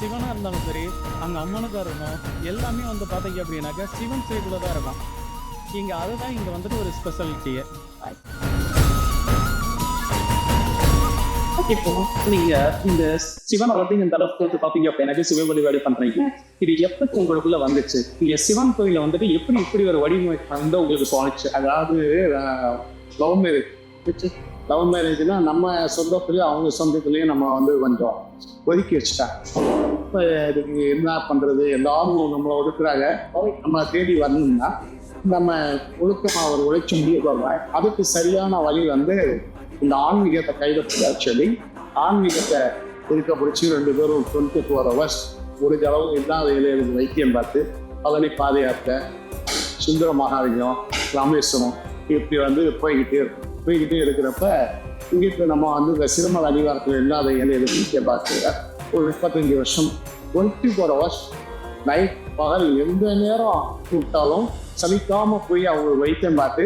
சிவனாக இருந்தாலும் சரி, அங்கே அம்மனுக்காக இருக்கணும், எல்லாமே வந்து பார்த்தீங்க அப்படின்னாக்கா சிவன் சைடில் தான் இருக்கும். இங்கே அதுதான் இங்கே வந்துட்டு ஒரு ஸ்பெஷாலிட்டியே. இப்போ நீங்க இந்த சிவனை வந்து இந்த அளவுக்கு பாத்தீங்க அப்படின்னாக்க சிவ வழிபாடு பண்றீங்க. இது எப்ப உங்களுக்குள்ள வந்துச்சு? இங்க சிவன் கோயில வந்துட்டு எப்படி இப்படி ஒரு வடிவமைப்பு வந்து உங்களுக்கு தோணுச்சு? அதாவது லவ் மேரேஜ்னா நம்ம சொந்தத்துலயும் அவங்க சொந்தத்துலயும் நம்ம வந்து கொஞ்சம் ஒதுக்கி வச்சுட்டாங்க. இப்ப இதுக்கு என்ன பண்றது, எல்லாரும் நம்மளை ஒதுக்குறாங்க. நம்ம தேடி வரணும்னா நம்ம ஒழுக்கமா ஒரு உழைச்ச முடிய வருவாங்க. அதுக்கு சரியான வழி வந்து இந்த ஆன்மீகத்தை கைவிட்டு சொல்லி ஆன்மீகத்தை இருக்க பிடிச்சி 2 பேரும் 24 hours முடிஞ்ச அளவு இல்லாத இலைகளுக்கு வைத்தியம் பார்த்து பழனி பாத யாத்திரை, சுந்தர மகாலிங்கம், ராமேஸ்வரம் இப்படி வந்து போய்கிட்டே இருக்கிறப்ப இங்கிட்டு நம்ம வந்து இந்த சிறுமல் அடிவாரத்தில் இல்லாத இலைகளுக்கு வைத்தியம் பார்த்து ஒரு 35 வருஷம் 24 hours நைட் பகல் எந்த நேரம் கூப்பிட்டாலும் சலிக்காம போய் அவங்க வைத்தியம் பார்த்து,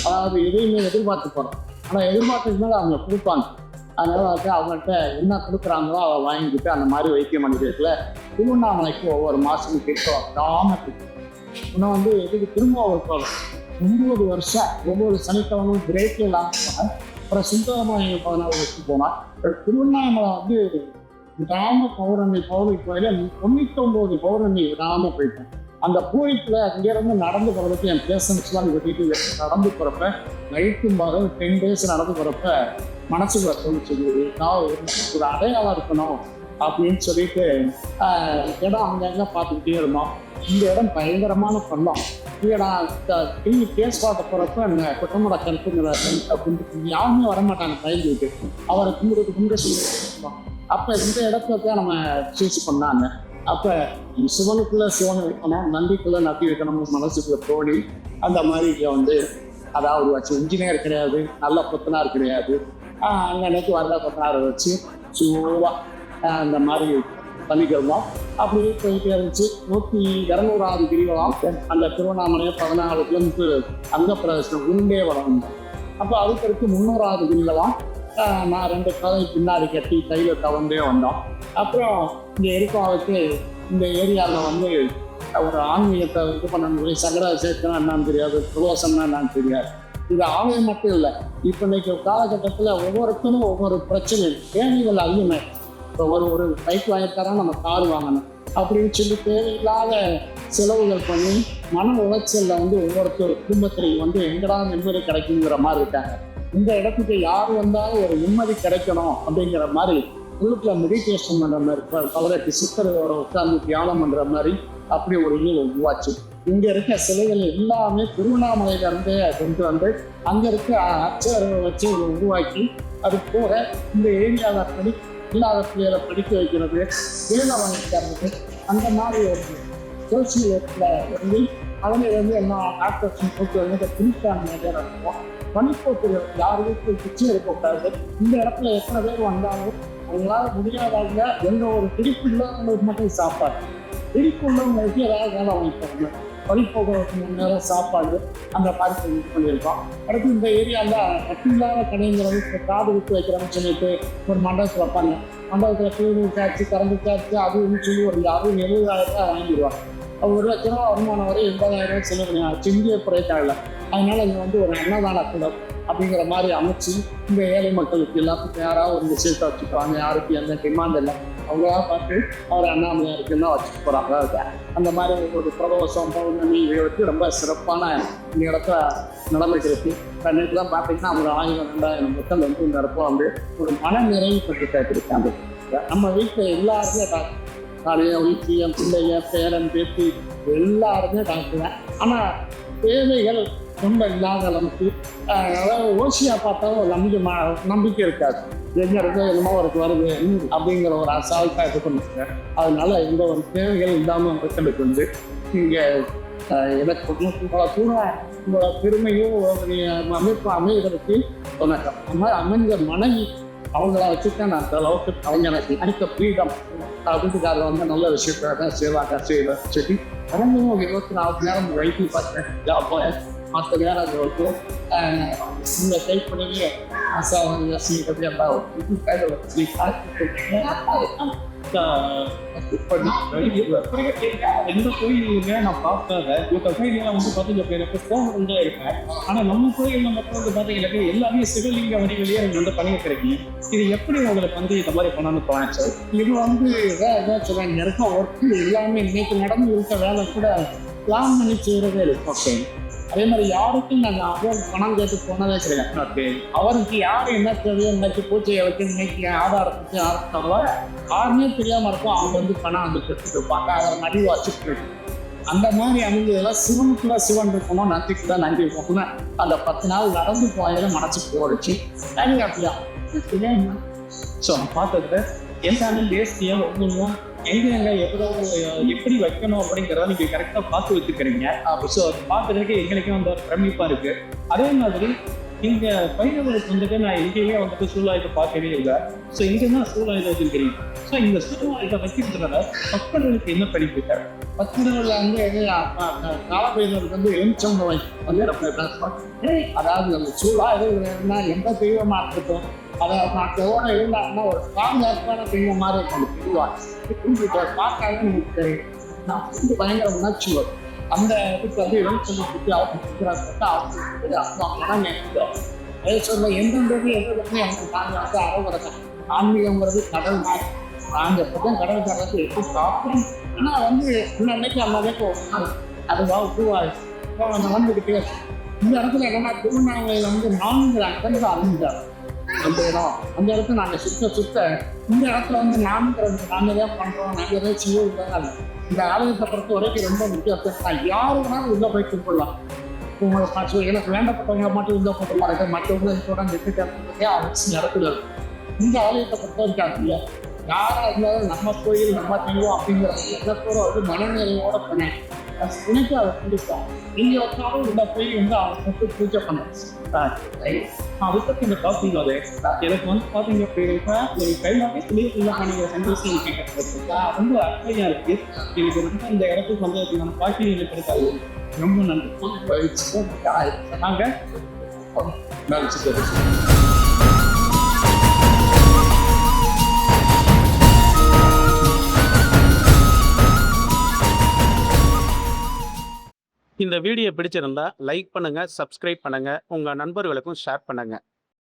அதாவது எதையுமே எதிர்பார்த்து போகிறோம். ஆனால் எதிர்பார்த்ததுக்கு மேலே அவங்க கொடுப்பாங்க. அதனால வந்து அவங்கள்ட்ட என்ன கொடுக்குறாங்களோ அதை வாங்கிக்கிட்டு அந்த மாதிரி வைத்தியம் பண்ணிக்கிறதுல திருவண்ணாமலைக்கு ஒவ்வொரு மாதமும் கேட்கும் கிராமத்துக்கு இன்னும் வந்து எதுக்கு திரும்ப ஒரு 9 வருஷம் ஒவ்வொரு சனிக்கிழமும் பிரேக்கில் இல்லாமல் போனேன். அப்புறம் சுந்தரமாயி 14 வருஷம் போனேன். திருவண்ணாமலை வந்து கிராம பௌர்ணமி கோயில 99 பௌர்ணமி விடாமல் போயிட்டேன். அந்த கோயிலுக்குள்ள அங்கேருந்து நடந்து போகிறதுக்கு என் பேசன்ஸ்லாம் வெட்டிட்டு நடந்து போகிறப்ப நைட்டும் பகல் 10 days நடந்து போகிறப்ப மனசுக்குள்ள தோணுச்சு, ஒரு அடையாளம் இருக்கணும் அப்படின்னு சொல்லிட்டு இடம் அங்கங்க பார்த்துக்கிட்டே இருந்தோம். இந்த இடம் பயங்கரமான பள்ளம். இல்லைடா திரும்பி கேஸ் பார்க்க போகிறப்ப இந்த குட்டமட கருத்துங்கிற அப்படின்னு யாருமே வரமாட்டாங்க பயந்துட்டு. அவரை கும்பிட்டு சொல்லி அப்போ இந்த இடத்துல தான் நம்ம சூஸ் பண்ணாங்க. அப்போ சிவனுக்குள்ள சிவனை வைக்கணும், நந்திக்குள்ள நம்பி வைக்கணும் மனசுக்குள்ள தோணி அந்த மாதிரி வந்து அதாவது வச்சு இன்ஜினியர் கிடையாது, நல்ல கொத்தனார் கிடையாது, அன்னைக்கு வர்ற கொத்தனாரை வச்சு சுவா அந்த மாதிரி பண்ணிக்கிறோம். அப்படியே போயிட்டே இருந்துச்சு. 200வது கிரிவலம் அந்த திருவண்ணாமலையை 14 கிலோமீட்டர் அங்க பிரதேசம் உண்டே வளம். அப்போ அதுக்கடுத்து 300வது கிரிவலம் நான் 2 காலை பின்னாடி கட்டி கையில் தவந்தே வந்தோம். அப்புறம் இங்கே இருக்காவுக்கு இந்த ஏரியாவில் வந்து ஒரு ஆன்மீகத்தை இது பண்ணணும், சங்கரா சேர்க்கணும் என்னன்னு தெரியாது, பிரதோஷம்னா என்னன்னு தெரியாது. இது ஆலயம் மட்டும் இல்லை, இப்போ இன்னைக்கு காலகட்டத்தில் ஒவ்வொருத்தரும் ஒவ்வொரு பிரச்சனை தேவைகள் அதிகமே. இப்போ ஒரு பைக் வாங்கிட்டாரா நம்ம கார் வாங்கணும் அப்படின்னு சொல்லி தேவையில்லாத செலவுகள் பண்ணி மன உளைச்சலில் வந்து ஒவ்வொருத்தர் குடும்பத்திலையும் வந்து எங்கடா நிம்மதி கிடைக்குங்கிற மாதிரி இருக்காங்க. இந்த இடத்துக்கு யார் வந்தாலும் ஒரு நிம்மதி கிடைக்கணும் அப்படிங்கிற மாதிரி உள்ளுக்குள்ள மெடிடேஷன் பண்ணுற மாதிரி பலருக்கு சித்தரோட உட்கார்ந்து தியானம் பண்ணுற மாதிரி அப்படி ஒரு இது உருவாச்சு. இங்கே இருக்க சிலைகள் எல்லாமே திருவண்ணாமலையிலேருந்து கொண்டு வந்து அங்கே இருக்க அர்ச்சகரை வச்சு உருவாக்கி அது போக இந்த ஏரியாவில் இல்லாத பிள்ளைகளை படிக்க வைக்கிறது, வேலை வாங்கிக்கிறது, அந்த மாதிரி ஒரு சோசியத்தில் வந்து அவங்களுக்கு என்ன டாக்டர்ஸ் போட்டு வந்து பிடிக்கான நேரம் இருக்கும். பனிப்போக்கு யார் வீட்டுக்கு பிச்சை இருக்கக்கூடாது. இந்த இடத்துல எத்தனை பேர் வந்தாலும் அவங்களால முடியாதவங்க எந்த ஒரு பிடிப்பு இல்லாதவங்களுக்கு மட்டும் சாப்பாடு, பிடிப்பு உள்ளவங்களுக்கு ஏதாவது வேலை வாங்கிப்பாங்க. பனிப்போக்குவரத்து 3 நேரம் சாப்பாடு அந்த மாதிரி இது பண்ணியிருக்கோம். அடுத்து இந்த ஏரியாவில் கட்டில்லாத கடைங்கிறது இப்போ காது விட்டு வைக்கிறோம்னு சொல்லிட்டு ஒரு மண்டபத்தில் வைப்பாங்க. மண்டபத்தில் குளிர் சாச்சு கரண்டு சாச்சு அதுன்னு சொல்லி ஒரு 60,000-70,000 ரூபாய் வாங்கிடுவாங்க. 1 லட்ச ரூபா வருமானம் வரை 80,000 செலவு செஞ்சே குறைக்காகல. அதனால இங்கே வந்து ஒரு அன்னதான குளம் அப்படிங்கிற மாதிரி அமைச்சு இந்த ஏழை மக்களுக்கு எல்லாத்துக்கும் யாராவது ஒரு விஷயத்தை வச்சுக்குவாங்க. யாருக்கு எந்த டிமாண்ட் இல்லை, அவங்களா பார்த்து அவர் அண்ணாமலையாருக்குன்னா வச்சுட்டு போகிறாங்க. அந்த மாதிரி ஒரு பிரதோஷம் பௌர்ணமி இதை வச்சு ரொம்ப சிறப்பான இந்த இடத்துல நடந்துருக்கு. நேற்று தான் பார்த்தீங்கன்னா ஒரு 1000-2000 மக்கள் வந்து இந்த இடத்துல வந்து ஒரு மன நிறைவு பெற்று கேட்டிருக்காங்க. நம்ம வீட்டில் எல்லாருமே காலையை வீட்டு என் பிள்ளைய பேரன் பேத்தி எல்லாருமே டாக்டர். ஆனால் தேவைகள் ரொம்ப இல்லாத அளவுக்கு அதாவது ஓசியா பார்த்தாலும் நம்பிக்கை இருக்காது. எங்கே இருக்கு என்னமோ அவருக்கு வருது அப்படிங்கிற ஒரு அசால்ட்டாக இது பண்ணுங்க. அதனால இந்த ஒரு தேவைகள் இல்லாமல் மக்களுக்கு வந்து இங்கே எனக்கு உங்களோட உங்களோட பெருமையும் அமைப்பு அமைவதற்கு சொன்னாங்க. அந்த மாதிரி அமைஞ்ச மனைவி அவங்கள வச்சுட்டா நான் அந்த அளவுக்கு அவங்க எனக்கு அடுத்த ஃப்ரீடம் வீட்டுக்காரர் வந்து நல்ல விஷயத்தாக செய்வாங்க சொல்லி அவங்களும் 24 நேரம் வைத்தி பார்த்தேன். மற்ற நேரம் அது வரைக்கும் இந்த டைப் பண்ணி எந்த கோயிலுமே நான் பார்க்காத இந்த கோயிலாம் வந்து பார்த்தீங்க எனக்கு கோவில் தான் இருக்கேன். ஆனால் நம்ம கோயில் மட்டும் வந்து பார்த்தீங்கன்னா எல்லாமே சிவலிங்க வடிவிலேயே எனக்கு வந்து பண்ணி கிடைக்கும். இது எப்படி உங்களுக்கு வந்து இந்த மாதிரி பண்ணணும்னு தோணுச்சு? இது வந்து இதான் சொல்றேன், இங்க இருக்க ஒர்க்கு எல்லாமே இன்னைக்கு நடந்து இருக்க வேலை கூட பிளான் பண்ணி செய்யறதே இருக்கு. ஓகே, அதே மாதிரி யாருக்கும் நாங்கள் அவ்வளோ பணம் கேட்டு போனதே கிடையாது. ஓகே, அவருக்கு யார் என்ன தேவையோ இன்னைக்கு பூஜையை வச்சு இன்னைக்கு ஆதாரத்துக்கு ஆரம்பித்தாங்களோ யாருமே தெரியாமல் இருக்கும். அவங்க வந்து பணம் வந்து பெற்றுட்டு இருப்பாங்க, அவர் நடிவு வச்சுட்டு அந்த மாதிரி அமைஞ்சதெல்லாம் சிவனுக்குள்ள சிவன் இருக்கணும், நன்றிக்குள்ள நன்றி இருக்கணும். அந்த 10 நாள் நடந்து போயதை மனசு போடுச்சு. அப்படியா ஸோ பார்த்ததுல எல்லாமே டேஸ்டியாக ஒவ்வொன்றும் எங்க எப்படி வைக்கணும் அப்படிங்கிறத நீங்க கரெக்டா பார்த்து வச்சுக்கிறீங்க. ஸோ பார்க்கறதுக்கு எங்களுக்கும் அந்த பிரமிப்பா இருக்கு. அதே மாதிரி இங்க பைரவருக்கு வந்துட்டு நான் எங்கேயுமே வந்துட்டு சூழலாயுத பார்க்கவே இல்லை. ஸோ இங்க தான் சூழலாயுத வச்சுருக்கிறீங்க. ஸோ இந்த சூழலாயுத வைக்கிறதுனால மக்களுக்கு என்ன படிப்பு? பத்திரிகையில் வந்து காலப்பைரவருக்கு வந்து எலுமிச்சம் வந்து அதாவது அந்த சூழலாயுதம்னா எந்த தெய்வமா இருக்கட்டும், அதை நான் எவ்வளோ இருந்தாங்கன்னா ஒரு பாதுகாப்பான தெய்வம் மாதிரி இருக்கும். பார்த்தாலே நமக்கு தெரியும். நான் வந்து பயங்கர உணர்ச்சி வரும். அந்த இதுக்கு வந்து எலுமிச்சம்பூ அவங்க அதே சொல்ல எந்தெந்தது எந்த அவங்க பாதுகாத்து அறவுறதான். ஆன்மீகங்கிறது கடல் மாதிரி. நாங்கள் எப்போதும் கடல் கடலுக்கு எப்படி சாப்பிடும். ஆனால் வந்து இன்னைக்கு அன்னைக்கு அதுவா உருவாக அந்த வந்துக்கிட்டே இந்த இடத்துல என்னன்னா திருவண்ணாமலையில் வந்து 4 அக்கங்கள் அறிஞ்சாங்க. அந்த இடத்துல நாங்கள் சுத்த இந்த இடத்துல வந்து நாங்கள் தான் பண்ணுறோம். நாங்கள் ஏதாவது செய்ய இந்த ஆலயத்தை பொறுத்த வரைக்கும் ரொம்ப முக்கியம். யாரு வேணாலும் உள்ள போய் கும்பிடலாம். உங்களுக்கு எனக்கு வேண்டப்பட்டவங்க மட்டும் உள்ள போட்டு பாருங்க, மற்றவங்க நிறுத்திட்டே அவசியம் இடத்துல இந்த ஆலயத்தை பொறுத்த வரைக்கும் இல்லையா, யாரா இருந்தாலும் நம்ம கோயில் நம்ம தெய்வம் அப்படிங்கிற எண்ணத்தோட வந்து மனநிலையோட பண்ணேன். எனக்கு அதை பிடிக்கும். நீங்க வச்சாலும் உள்ள போய் வந்து அவங்க பூஜை பண்ணேன். அதுக்கு இந்த டாபிக் அது எனக்கு வந்து பார்த்தீங்க அப்படின்னா ஒரு கைலாவே சொல்லியிருக்காங்க சந்தோஷம் ரொம்ப அருமையா இருக்கு. எனக்கு ரொம்ப இந்த இடத்துக்கு வந்து பாக்கி எனக்கு கிடைக்காது. ரொம்ப நன்றி. நாங்க இந்த வீடியோ பிடிச்சிருந்தா லைக் பண்ணுங்க, சப்ஸ்கிரைப் பண்ணுங்க, உங்க நண்பர்களுக்கும் ஷேர் பண்ணுங்க.